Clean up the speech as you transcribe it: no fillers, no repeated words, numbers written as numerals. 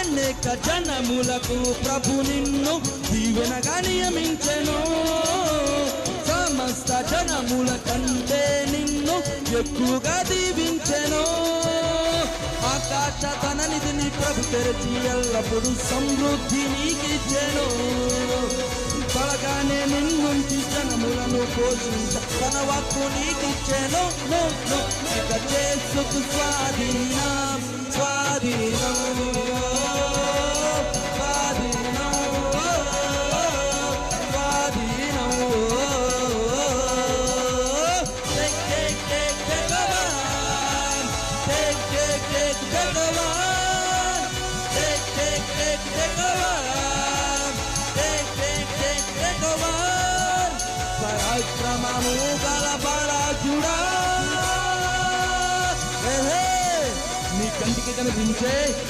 అనేక జనములకు ప్రభు నిన్ను దీవెనగా నియమించెను. సమస్త జనముల కంటే నిన్ను ఎక్కువగా దీవించెను. ఆకాశ తన నిధిని ప్రభు తెరచి ఎల్లప్పుడు సమృద్ధి నీకిచ్చెను. త్వరగానే నిన్నుంచి జనములను పోషించ తన వాక్కు నీకిచ్చెను. ఇక చేసుకు స్వాధీనం స్వాధీనం స్వాధీనం స్వాధీనం. పరాక్రమము గల బలాఢ్యుడా, నీ కంటికి కనిపించే